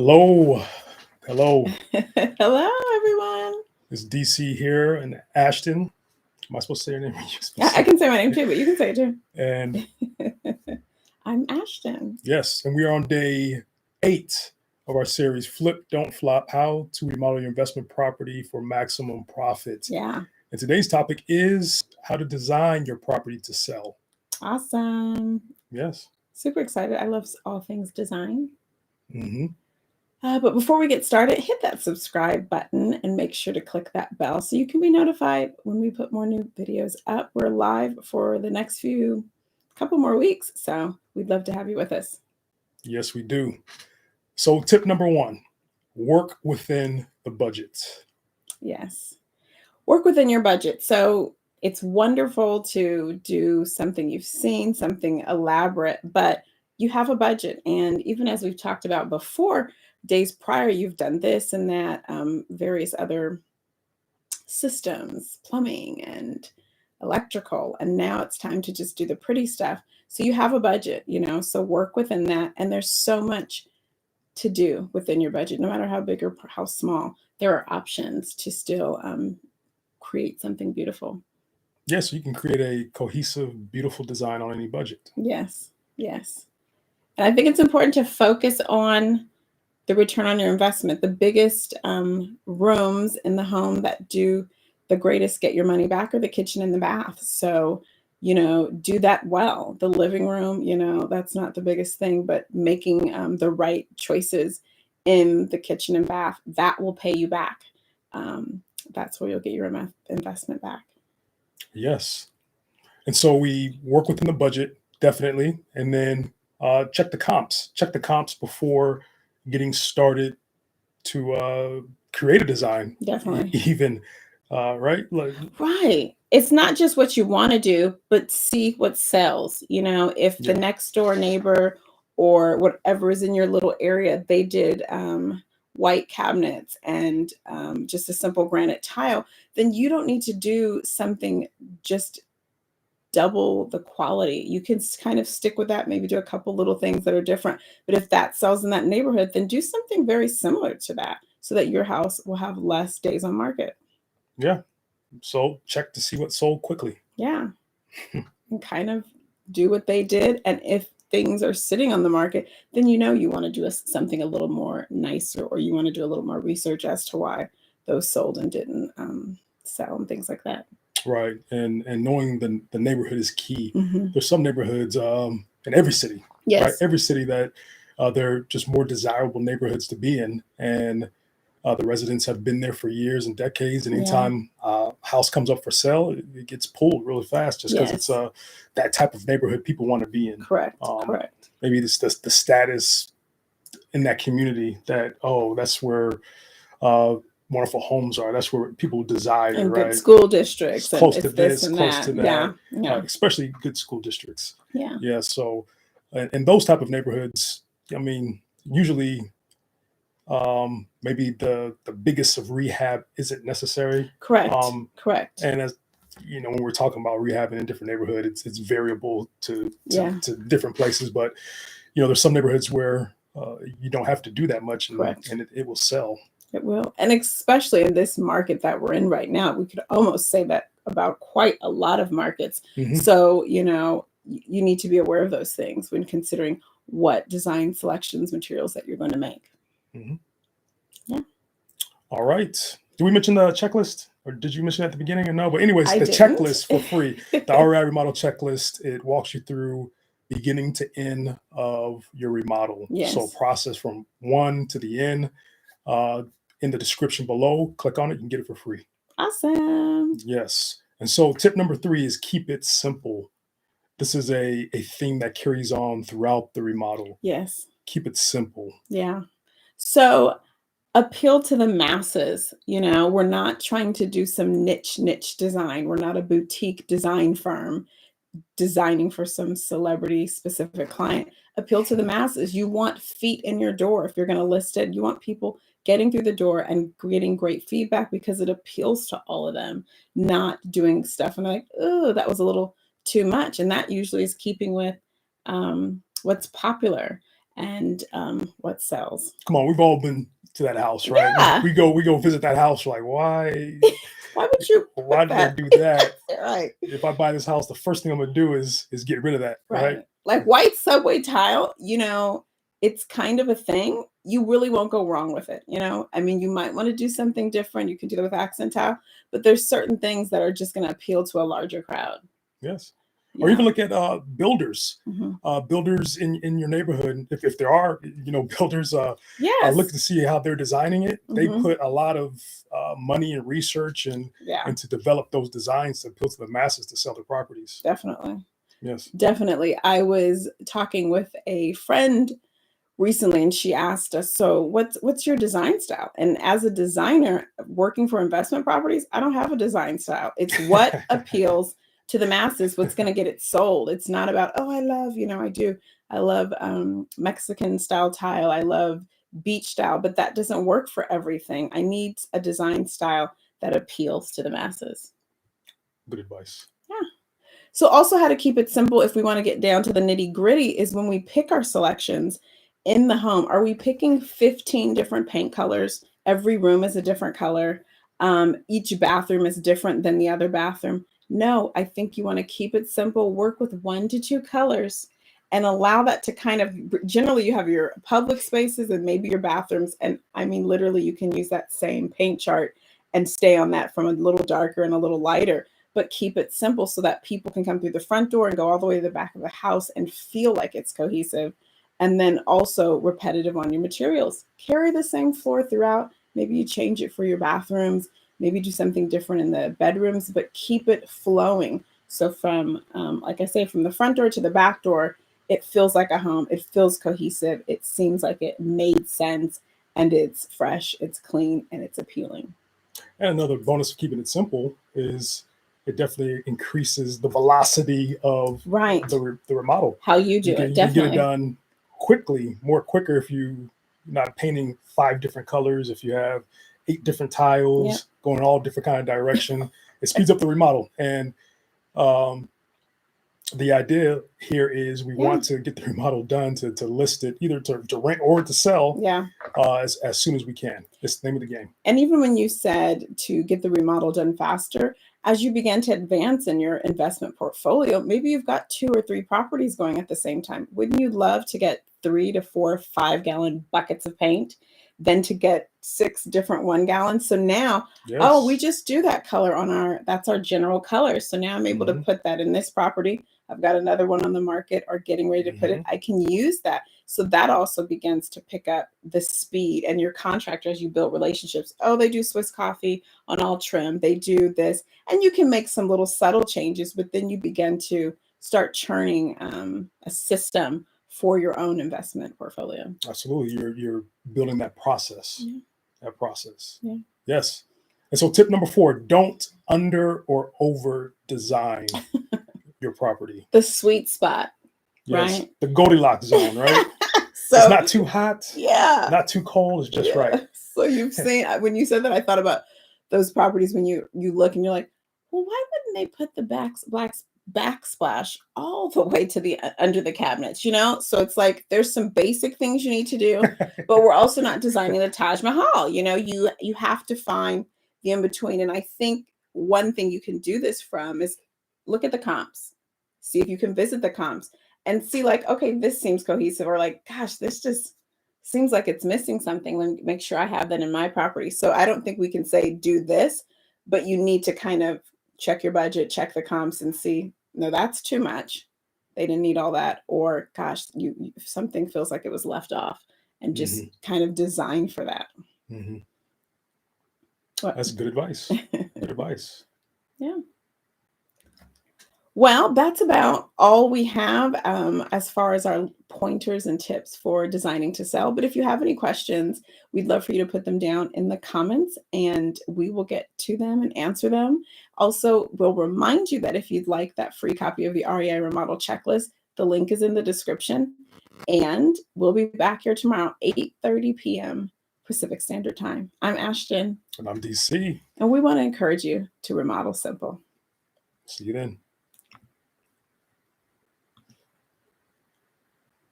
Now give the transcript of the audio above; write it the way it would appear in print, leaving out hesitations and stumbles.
Hello, hello. Hello, everyone. It's DC here in Ashton. Am I supposed to say your name? You're supposed I to can say my name too, but you can say it too. And I'm Ashton. yes, and we are on day 8 of our series, Flip, Don't Flop: How to Remodel Your Investment Property for Maximum Profit. Yeah. And today's topic is how to design your property to sell. Awesome. Yes. Super excited. I love all things design. Mm-hmm. But before we get started, hit that subscribe button and make sure to click that bell so you can be notified when we put more new videos up. We're live for the next couple more weeks, so we'd love to have you with us. Yes, we do. So tip number 1, work within the budget. Yes. Work within your budget. So it's wonderful to do something you've seen, something elaborate, but you have a budget. And even as we've talked about before, days prior, you've done this and that, various other systems, plumbing and electrical. And now it's time to just do the pretty stuff. So you have a budget, so work within that. And there's so much to do within your budget, no matter how big or how small. There are options to still create something beautiful. Yes, you can create a cohesive, beautiful design on any budget. Yes, yes. And I think it's important to focus on the return on your investment. The biggest rooms in the home that do the greatest get your money back are the kitchen and the bath. So, do that well. The living room, that's not the biggest thing, but making the right choices in the kitchen and bath, that will pay you back. That's where you'll get your investment back. Yes. And so we work within the budget, definitely. And then check the comps. Check the comps before getting started to create a design. Definitely. Even, right? Right. It's not just what you want to do, but see what sells. If the next door neighbor or whatever is in your little area, they did white cabinets and just a simple granite tile, then you don't need to do something just double the quality. You can kind of stick with that, maybe do a couple little things that are different. But if that sells in that neighborhood, then do something very similar to that so that your house will have less days on market. Yeah. So check to see what sold quickly. Yeah. And kind of do what they did. And if things are sitting on the market, then you want to do something a little more nicer, or you want to do a little more research as to why those sold and didn't sell and things like that. Right. And knowing the neighborhood is key. Mm-hmm. There's some neighborhoods in every city, Yes. right? Every city that they're just more desirable neighborhoods to be in. And the residents have been there for years and decades. And anytime a house comes up for sale, it gets pulled really fast just because it's that type of neighborhood people want to be in. Correct. Correct. Maybe it's the status in that community that, that's where wonderful homes are. That's where people desire, and right? Good school districts. It's close to this, close to that. Yeah. Especially good school districts. Yeah. Yeah. So, in those type of neighborhoods, I mean, usually, maybe the biggest of rehab isn't necessary. Correct. Correct. And as when we're talking about rehabbing in different neighborhoods, it's variable to different places. But there's some neighborhoods where you don't have to do that much, and it will sell. It will. And especially in this market that we're in right now, we could almost say that about quite a lot of markets. Mm-hmm. So, you need to be aware of those things when considering what design selections, materials that you're going to make. Mm-hmm. Yeah. All right. Did we mention the checklist? Or did you mention it at the beginning or no? But anyways, I didn't. Checklist for free. The REI Remodel checklist, it walks you through beginning to end of your remodel. Yes. So process from 1 to the end. In the description below, click on it, you can get it for free. Awesome. Yes. And so tip number 3 is keep it simple. This is a theme that carries on throughout the remodel. Yes. Keep it simple. Yeah. So appeal to the masses. We're not trying to do some niche design. We're not a boutique design firm designing for some celebrity specific client. Appeal to the masses. You want feet in your door. If you're going to list it, you want people getting through the door and getting great feedback because it appeals to all of them, not doing stuff and like, oh, that was a little too much. And that usually is keeping with what's popular. and what sells. Come on, we've all been to that house, right? Yeah. We go visit that house. Like, why? Why would you Why put did they that? do that? Right. If I buy this house, the first thing I'm gonna do is get rid of that, right? Right. Like white subway tile, it's kind of a thing. You really won't go wrong with it, I mean, you might want to do something different. You can do that with accent tile, but there's certain things that are just going to appeal to a larger crowd. Yes. Or Yeah. even look at builders, Mhm. builders in your neighborhood. If there are, builders, Yes. look to see how they're designing it. They Mhm. put a lot of money and research Yeah, and to develop those designs to appeal to the masses to sell their properties. definitely. Yes. Definitely. I was talking with a friend recently and she asked us, so what's your design style? And as a designer working for investment properties, I don't have a design style. It's what appeals to the masses, what's going to get it sold. It's not about, oh, I love, I love Mexican style tile. I love beach style, but that doesn't work for everything. I need a design style that appeals to the masses. Good advice. Yeah. So also how to keep it simple if we want to get down to the nitty gritty is when we pick our selections in the home, are we picking 15 different paint colors? Every room is a different color. Each bathroom is different than the other bathroom. No, I think you want to keep it simple, work with 1 to 2 colors and allow that to kind of, generally you have your public spaces and maybe your bathrooms. And I mean, literally you can use that same paint chart and stay on that from a little darker and a little lighter, but keep it simple so that people can come through the front door and go all the way to the back of the house and feel like it's cohesive. And then also repetitive on your materials. Carry the same floor throughout. Maybe you change it for your bathrooms, maybe do something different in the bedrooms, but keep it flowing. So from, like I say, from the front door to the back door, it feels like a home. It feels cohesive. It seems like it made sense and it's fresh, it's clean, and it's appealing. And another bonus of keeping it simple is it definitely increases the velocity of Right. the remodel. How you do You it, can get it definitely. done quicker if you're not painting 5 different colors. If you have 8 different Yep. tiles going all different kind of direction, it speeds up the remodel. And the idea here is we Yeah. want to get the remodel done to list it either to rent or to sell Yeah. as soon as we can. It's the name of the game. And even when you said to get the remodel done faster, as you begin to advance in your investment portfolio, maybe you've got 2 or 3 properties going at the same time. Wouldn't you love to get 3 to 4, 5-gallon buckets of paint, then to get 6 different 1-gallons? So now, oh, we Yes. just do that color that's our general color. So now I'm able to hmm put that in this property. I've got another one on the market or getting ready to put it. I can use that. So that also begins to pick up the speed and your contractor as you build relationships. Oh, they do Swiss coffee on all trim. They do this. And you can make some little subtle changes, but then you begin to start churning a system for your own investment portfolio. Absolutely. You're building that process. Yeah. That process. Yeah. Yes. And so tip number 4, don't under or over design your property. The sweet spot, Yes. right? The Goldilocks zone, right? It's So, not too hot, yeah. not too cold. It's just right. So you've seen, when you said that, I thought about those properties when you look and you're like, well, why wouldn't they put the backsplash all the way to the under the cabinets? So it's like there's some basic things you need to do, but we're also not designing the Taj Mahal. You have to find the in between. And I think one thing you can do this from is look at the comps, see if you can visit the comps and see like, okay, this seems cohesive, or like, gosh, this just seems like it's missing something. Let me make sure I have that in my property. So I don't think we can say do this, but you need to kind of check your budget, check the comps and see, no, that's too much. They didn't need all that. Or gosh, something feels like it was left off, and just kind of design for that. hmm What? That's good advice. Good advice. Yeah. Well, that's about all we have as far as our pointers and tips for designing to sell. But if you have any questions, we'd love for you to put them down in the comments and we will get to them and answer them. Also, we'll remind you that if you'd like that free copy of the REI Remodel checklist, the link is in the description. And we'll be back here tomorrow, 8:30 p.m. Pacific Standard Time. I'm Ashton. And I'm DC. And we want to encourage you to remodel simple. See you then.